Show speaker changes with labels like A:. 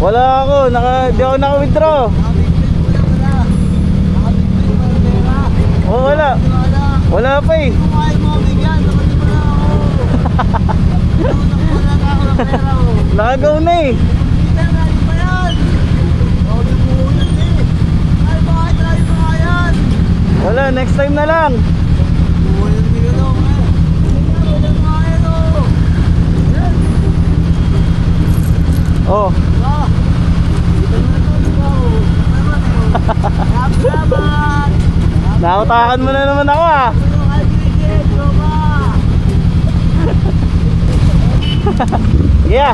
A: Wala ako, di ako naka-withdraw. Oh, wala. Wala pa eh. Nakagaw na eh. Wala, next time na lang. Oh. Nakutakan mo na naman ako ah. Yeah.